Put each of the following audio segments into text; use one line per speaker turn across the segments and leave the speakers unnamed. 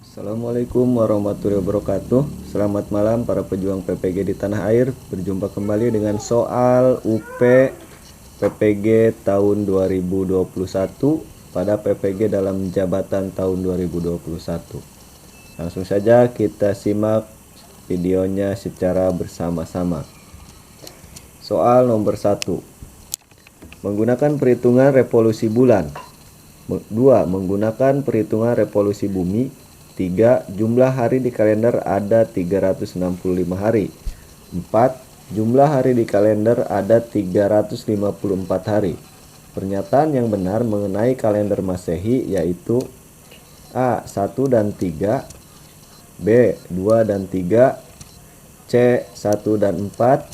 Assalamualaikum warahmatullahi wabarakatuh. Selamat malam para pejuang PPG di tanah air. Berjumpa kembali dengan soal UP PPG tahun 2021 pada PPG dalam jabatan tahun 2021. Langsung saja kita simak videonya secara bersama-sama. Soal nomor 1. Menggunakan perhitungan revolusi bulan. 2. Menggunakan perhitungan revolusi bumi. 3. Jumlah hari di kalender ada 365 hari. 4. Jumlah hari di kalender ada 354 hari. Pernyataan yang benar mengenai kalender Masehi yaitu A. 1 dan 3, B. 2 dan 3, C. 1 dan 4,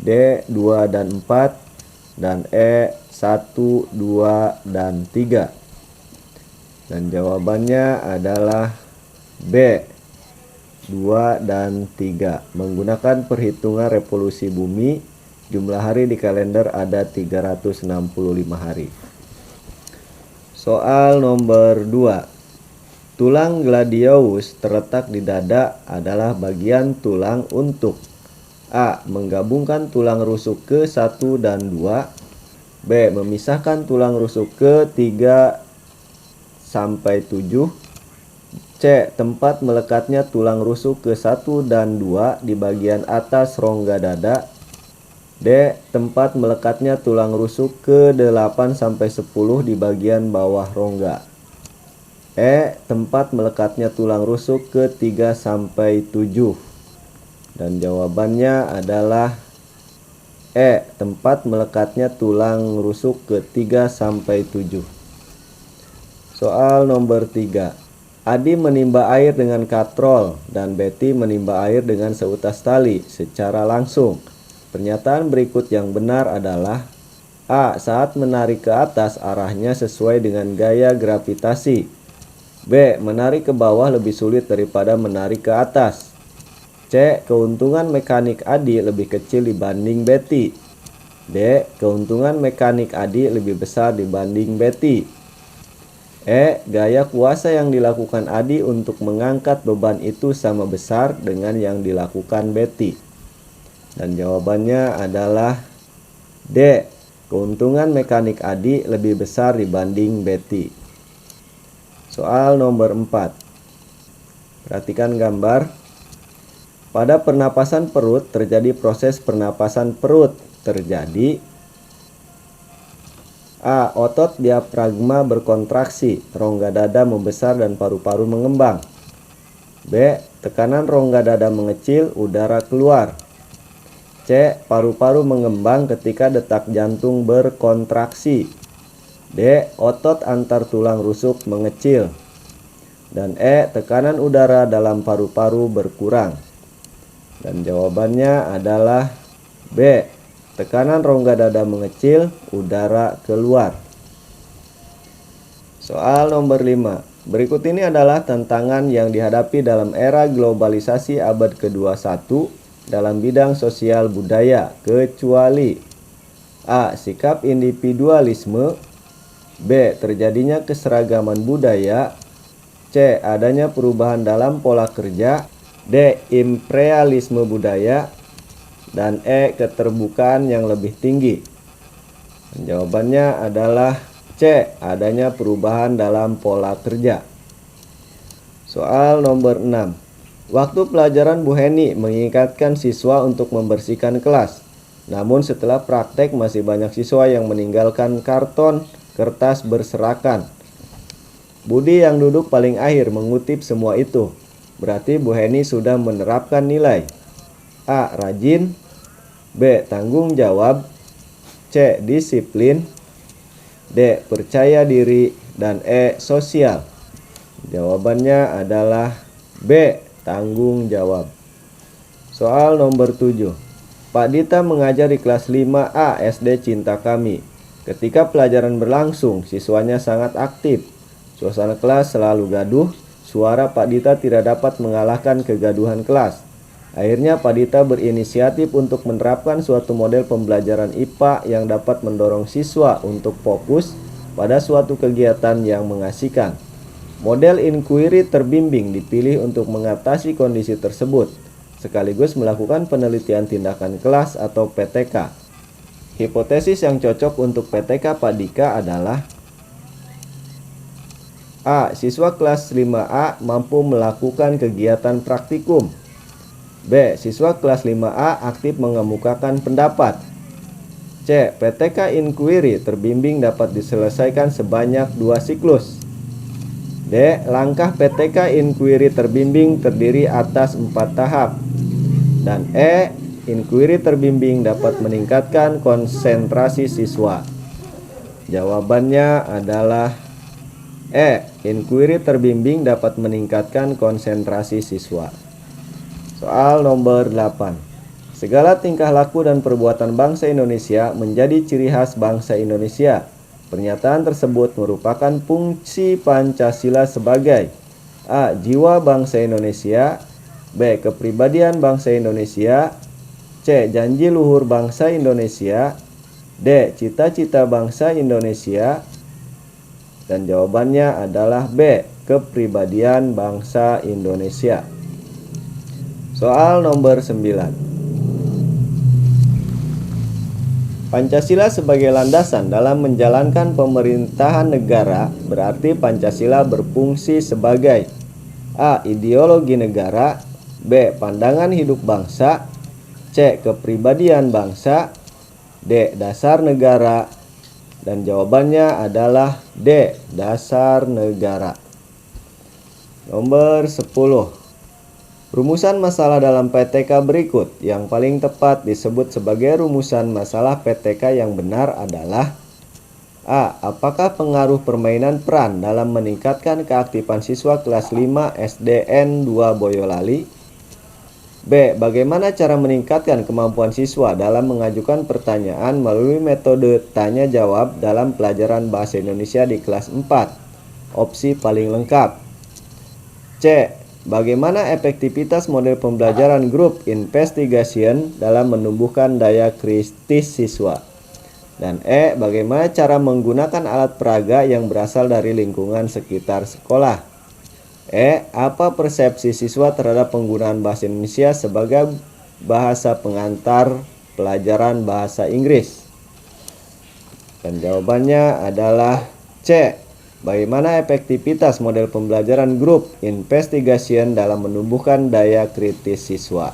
D. 2 dan 4, dan E. 1, 2, dan 3. Dan jawabannya adalah B. 2 dan 3. Menggunakan perhitungan revolusi bumi, jumlah hari di kalender ada 365 hari. Soal nomor 2. Tulang gladiolus terletak di dada adalah bagian tulang untuk A. Menggabungkan tulang rusuk ke 1 dan 2, B. Memisahkan tulang rusuk ke 3 sampai 7, C. Tempat melekatnya tulang rusuk ke 1 dan 2 di bagian atas rongga dada, D. Tempat melekatnya tulang rusuk ke 8 sampai 10 di bagian bawah rongga, E. Tempat melekatnya tulang rusuk ke 3 sampai 7. Dan jawabannya adalah E. Tempat melekatnya tulang rusuk ke 3 sampai 7. Soal nomor 3. Adi menimba air dengan katrol dan Betty menimba air dengan seutas tali secara langsung. Pernyataan berikut yang benar adalah A. Saat menarik ke atas arahnya sesuai dengan gaya gravitasi. B. Menarik ke bawah lebih sulit daripada menarik ke atas. C. Keuntungan mekanik Adi lebih kecil dibanding Betty. D. Keuntungan mekanik Adi lebih besar dibanding Betty. E. Gaya kuasa yang dilakukan Adi untuk mengangkat beban itu sama besar dengan yang dilakukan Betty. Dan jawabannya adalah D. Keuntungan mekanik Adi lebih besar dibanding Betty. Soal nomor 4. Perhatikan gambar. Pada pernapasan perut terjadi proses pernapasan perut. Terjadi A. Otot diafragma berkontraksi, rongga dada membesar dan paru-paru mengembang. B. Tekanan rongga dada mengecil, udara keluar. C. Paru-paru mengembang ketika detak jantung berkontraksi. D. Otot antar tulang rusuk mengecil. Dan E. Tekanan udara dalam paru-paru berkurang. Dan jawabannya adalah B. Tekanan rongga dada mengecil, udara keluar. Soal nomor 5. Berikut ini adalah tantangan yang dihadapi dalam era globalisasi abad ke-21 dalam bidang sosial budaya, kecuali A. Sikap individualisme, B. Terjadinya keseragaman budaya, C. Adanya perubahan dalam pola kerja, D. Imperialisme budaya, dan E. Keterbukaan yang lebih tinggi. Jawabannya adalah C. Adanya perubahan dalam pola kerja. Soal nomor 6. Waktu pelajaran Bu Heni mengingatkan siswa untuk membersihkan kelas. Namun setelah praktek masih banyak siswa yang meninggalkan karton kertas berserakan. Budi yang duduk paling akhir mengutip semua itu. Berarti Bu Heni sudah menerapkan nilai A. Rajin, B. Tanggung jawab, C. Disiplin, D. Percaya diri, dan E. Sosial. Jawabannya adalah B. Tanggung jawab. Soal nomor 7. Pak Dita mengajar di kelas 5A SD Cinta Kami. Ketika pelajaran berlangsung, siswanya sangat aktif. Suasana kelas selalu gaduh. Suara Pak Dita tidak dapat mengalahkan kegaduhan kelas. Akhirnya Pak Dita berinisiatif untuk menerapkan suatu model pembelajaran IPA yang dapat mendorong siswa untuk fokus pada suatu kegiatan yang mengasihkan. Model inquiry terbimbing dipilih untuk mengatasi kondisi tersebut, sekaligus melakukan penelitian tindakan kelas atau PTK. Hipotesis yang cocok untuk PTK Pak Dika adalah: A. Siswa kelas 5A mampu melakukan kegiatan praktikum. B. Siswa kelas 5A aktif mengemukakan pendapat. C. PTK inquiry terbimbing dapat diselesaikan sebanyak 2 siklus. D. Langkah PTK inquiry terbimbing terdiri atas 4 tahap. Dan E. Inquiry terbimbing dapat meningkatkan konsentrasi siswa. Jawabannya adalah E. Inquiry terbimbing dapat meningkatkan konsentrasi siswa. Soal nomor 8. Segala tingkah laku dan perbuatan bangsa Indonesia menjadi ciri khas bangsa Indonesia. Pernyataan tersebut merupakan fungsi Pancasila sebagai: A. Jiwa bangsa Indonesia. B. Kepribadian bangsa Indonesia. C. Janji luhur bangsa Indonesia. D. Cita-cita bangsa Indonesia. Dan jawabannya adalah B. Kepribadian bangsa Indonesia. Soal nomor 9. Pancasila sebagai landasan dalam menjalankan pemerintahan negara berarti Pancasila berfungsi sebagai: A. Ideologi negara. B. Pandangan hidup bangsa. C. Kepribadian bangsa. D. Dasar negara. Dan jawabannya adalah D. Dasar negara. Nomor 10. Rumusan masalah dalam PTK berikut yang paling tepat disebut sebagai rumusan masalah PTK yang benar adalah: A. Apakah pengaruh permainan peran dalam meningkatkan keaktifan siswa kelas 5 SDN 2 Boyolali? B. Bagaimana cara meningkatkan kemampuan siswa dalam mengajukan pertanyaan melalui metode tanya jawab dalam pelajaran bahasa Indonesia di kelas 4? Opsi paling lengkap. C. Bagaimana efektivitas model pembelajaran group investigation dalam menumbuhkan daya kritis siswa? Dan E. Bagaimana cara menggunakan alat peraga yang berasal dari lingkungan sekitar sekolah? E. Apa persepsi siswa terhadap penggunaan bahasa Indonesia sebagai bahasa pengantar pelajaran bahasa Inggris? Dan jawabannya adalah C. Bagaimana efektivitas model pembelajaran group investigation dalam menumbuhkan daya kritis siswa?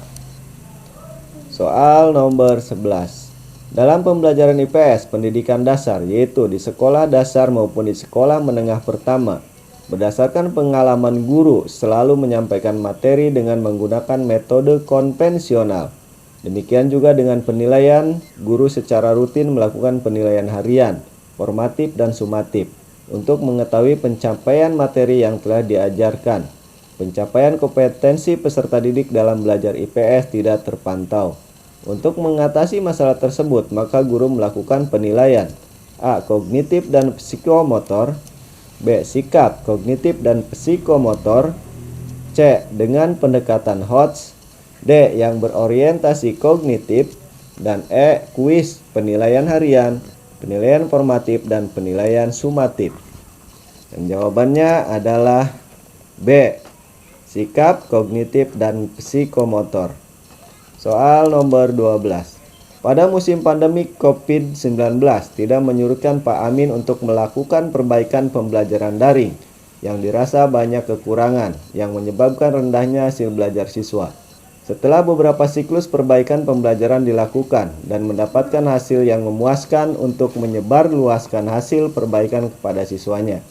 Soal nomor 11. Dalam pembelajaran IPS pendidikan dasar, yaitu di sekolah dasar maupun di sekolah menengah pertama, berdasarkan pengalaman guru selalu menyampaikan materi dengan menggunakan metode konvensional. Demikian juga dengan penilaian, guru secara rutin melakukan penilaian harian, formatif dan sumatif untuk mengetahui pencapaian materi yang telah diajarkan. Pencapaian kompetensi peserta didik dalam belajar IPS tidak terpantau. Untuk mengatasi masalah tersebut, maka guru melakukan penilaian: A. Kognitif dan psikomotor. B. Sikap kognitif dan psikomotor. C. Dengan pendekatan HOTS. D. Yang berorientasi kognitif. Dan E. Kuis, penilaian harian, penilaian formatif, dan penilaian sumatif. Dan jawabannya adalah B. Sikap kognitif dan psikomotor. Soal nomor 12. Pada musim pandemi COVID-19 tidak menyurutkan Pak Amin untuk melakukan perbaikan pembelajaran daring yang dirasa banyak kekurangan yang menyebabkan rendahnya hasil belajar siswa. Setelah beberapa siklus perbaikan pembelajaran dilakukan dan mendapatkan hasil yang memuaskan untuk menyebarluaskan hasil perbaikan kepada siswanya,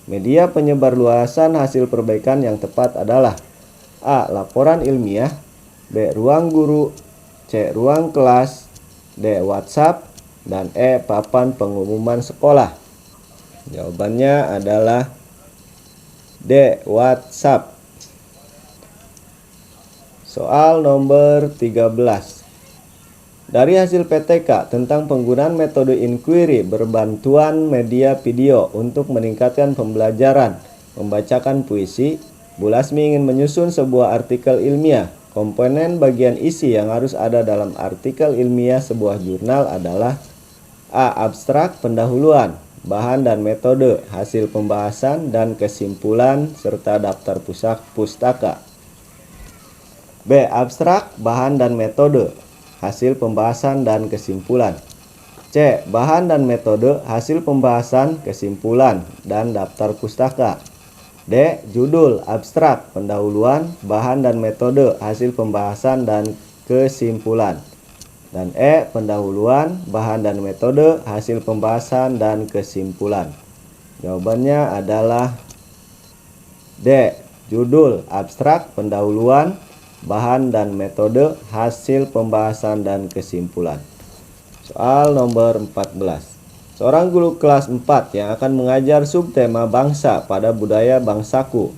media penyebarluasan hasil perbaikan yang tepat adalah: A. Laporan ilmiah. B. Ruang guru. C. Ruang kelas. D. WhatsApp. Dan E. Papan pengumuman sekolah. Jawabannya adalah D. WhatsApp. Soal nomor 13. Dari hasil PTK tentang penggunaan metode inquiry berbantuan media video untuk meningkatkan pembelajaran membacakan puisi, Bu Lasmi ingin menyusun sebuah artikel ilmiah. Komponen bagian isi yang harus ada dalam artikel ilmiah sebuah jurnal adalah: A. Abstrak pendahuluan. bahan dan metode, hasil pembahasan dan kesimpulan, serta daftar pustaka. B. Abstrak, bahan dan metode, hasil pembahasan dan kesimpulan. C. Bahan dan metode, hasil pembahasan, kesimpulan, dan daftar pustaka. D. Judul, abstrak, pendahuluan, bahan dan metode, hasil pembahasan, dan kesimpulan. Dan E. Pendahuluan, bahan dan metode, hasil pembahasan, dan kesimpulan. Jawabannya adalah D. Judul, abstrak, pendahuluan, bahan dan metode, hasil pembahasan, dan kesimpulan. Soal nomor 14. Seorang guru kelas 4 yang akan mengajar subtema bangsa pada budaya bangsaku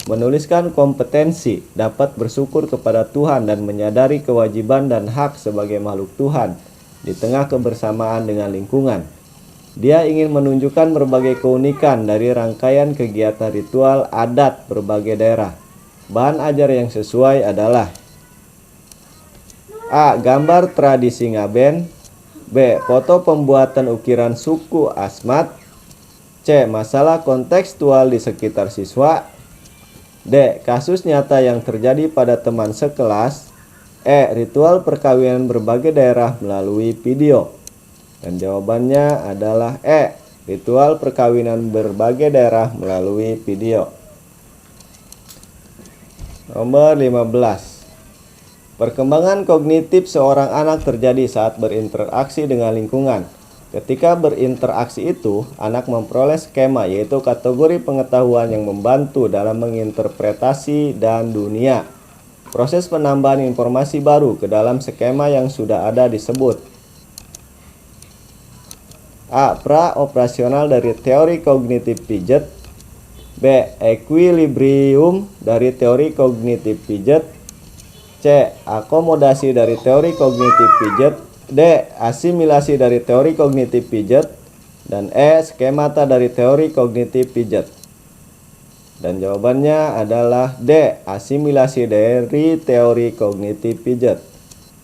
menuliskan kompetensi dapat bersyukur kepada Tuhan dan menyadari kewajiban dan hak sebagai makhluk Tuhan di tengah kebersamaan dengan lingkungan. Dia ingin menunjukkan berbagai keunikan dari rangkaian kegiatan ritual adat berbagai daerah. Bahan ajar yang sesuai adalah A. Gambar tradisi Ngaben. B. Foto pembuatan ukiran suku Asmat. C. Masalah kontekstual di sekitar siswa. D. Kasus nyata yang terjadi pada teman sekelas. E. Ritual perkawinan berbagai daerah melalui video. Dan jawabannya adalah E. Ritual perkawinan berbagai daerah melalui video. Nomor 15. Perkembangan kognitif seorang anak terjadi saat berinteraksi dengan lingkungan. Ketika berinteraksi itu, anak memperoleh skema, yaitu kategori pengetahuan yang membantu dalam menginterpretasi dan dunia. Proses penambahan informasi baru ke dalam skema yang sudah ada disebut A. Pra-operasional dari teori kognitif Piaget. B. Equilibrium dari teori kognitif Piaget. C. Akomodasi dari teori kognitif Piaget. D. Asimilasi dari teori kognitif Piaget. Dan E. Skemata dari teori kognitif Piaget. Dan jawabannya adalah D. Asimilasi dari teori kognitif Piaget.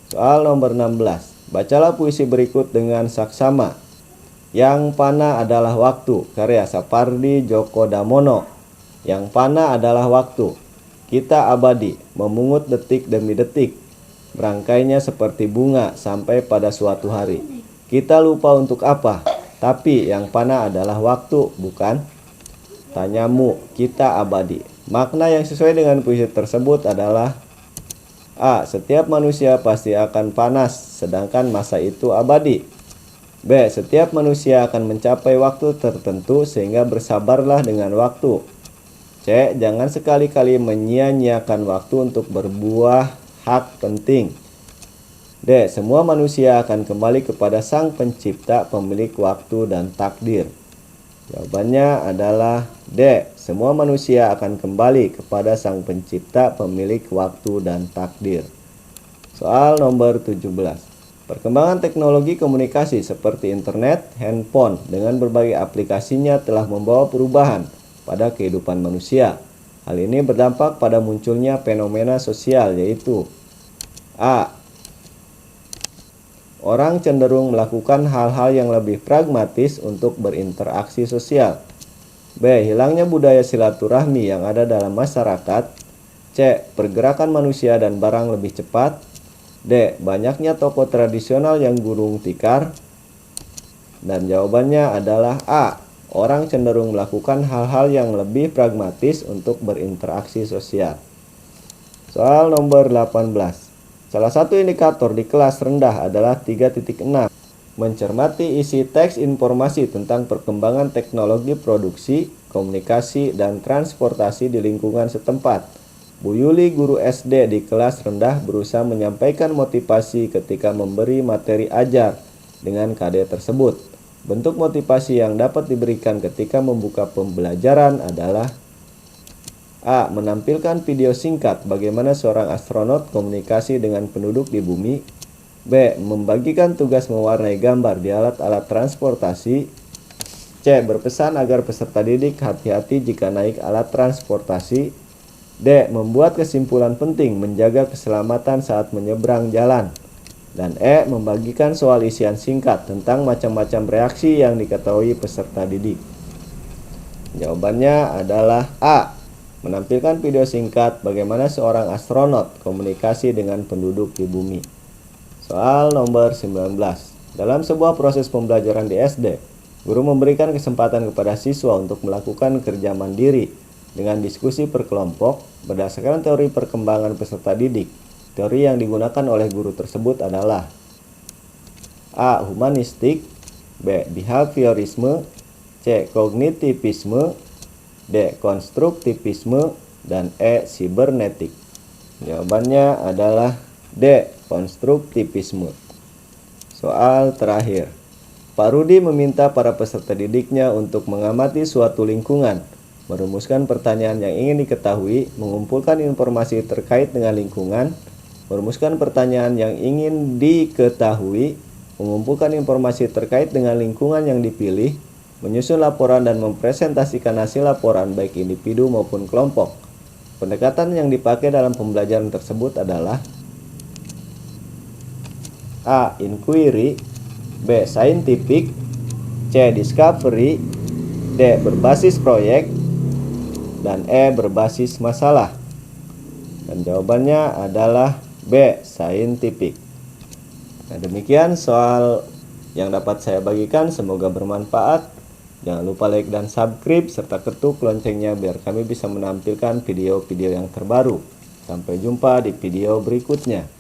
Soal nomor 16. Bacalah puisi berikut dengan saksama. Yang panah adalah waktu, karya Sapardi Djoko Damono. Yang panah adalah waktu. Kita abadi, memungut detik demi detik. Berangkainya seperti bunga sampai pada suatu hari. Kita lupa untuk apa? Tapi yang panah adalah waktu, bukan? Tanyamu, kita abadi. Makna yang sesuai dengan puisi tersebut adalah A. Setiap manusia pasti akan panas, sedangkan masa itu abadi. B. Setiap manusia akan mencapai waktu tertentu, sehingga bersabarlah dengan waktu. C. Jangan sekali-kali menyia-nyiakan waktu untuk berbuah hak penting. D. Semua manusia akan kembali kepada Sang Pencipta, pemilik waktu dan takdir. Jawabannya adalah D. Semua manusia akan kembali kepada Sang Pencipta, pemilik waktu dan takdir. Soal nomor 17. Perkembangan teknologi komunikasi seperti internet, handphone dengan berbagai aplikasinya telah membawa perubahan pada kehidupan manusia. Hal ini berdampak pada munculnya fenomena sosial, yaitu A. Orang cenderung melakukan hal-hal yang lebih pragmatis untuk berinteraksi sosial. B. Hilangnya budaya silaturahmi yang ada dalam masyarakat. C. Pergerakan manusia dan barang lebih cepat. D. Banyaknya toko tradisional yang gulung tikar. Dan jawabannya adalah A. Orang cenderung melakukan hal-hal yang lebih pragmatis untuk berinteraksi sosial. Soal nomor 18. Salah satu indikator di kelas rendah adalah 3.6. Mencermati isi teks informasi tentang perkembangan teknologi produksi, komunikasi, dan transportasi di lingkungan setempat. Bu Yuli, guru SD di kelas rendah, berusaha menyampaikan motivasi ketika memberi materi ajar dengan KD tersebut. Bentuk motivasi yang dapat diberikan ketika membuka pembelajaran adalah A. Menampilkan video singkat bagaimana seorang astronot komunikasi dengan penduduk di bumi. B. Membagikan tugas mewarnai gambar di alat-alat transportasi. C. Berpesan agar peserta didik hati-hati jika naik alat transportasi. D. Membuat kesimpulan penting menjaga keselamatan saat menyeberang jalan. Dan E. Membagikan soal isian singkat tentang macam-macam reaksi yang diketahui peserta didik. Jawabannya adalah A. Menampilkan video singkat bagaimana seorang astronot komunikasi dengan penduduk di bumi. Soal nomor 19. Dalam sebuah proses pembelajaran di SD, guru memberikan kesempatan kepada siswa untuk melakukan kerja mandiri dengan diskusi per kelompok berdasarkan teori perkembangan peserta didik. Teori yang digunakan oleh guru tersebut adalah A. Humanistik, B. Behaviorisme, C. Kognitivisme, D. Konstruktivisme, dan E. Sibernetik. Jawabannya adalah D. Konstruktivisme. Soal terakhir. Pak Rudi meminta para peserta didiknya untuk mengamati suatu lingkungan, merumuskan pertanyaan yang ingin diketahui, mengumpulkan informasi terkait dengan lingkungan, merumuskan pertanyaan yang ingin diketahui, mengumpulkan informasi terkait dengan lingkungan yang dipilih, menyusun laporan dan mempresentasikan hasil laporan baik individu maupun kelompok. Pendekatan yang dipakai dalam pembelajaran tersebut adalah A. Inquiry, B. Scientific, C. Discovery, D. Berbasis proyek, dan E. Berbasis masalah. Dan jawabannya adalah B. Scientific. Nah, demikian soal yang dapat saya bagikan, semoga bermanfaat. Jangan lupa like dan subscribe serta ketuk loncengnya biar kami bisa menampilkan video-video yang terbaru. Sampai jumpa di video berikutnya.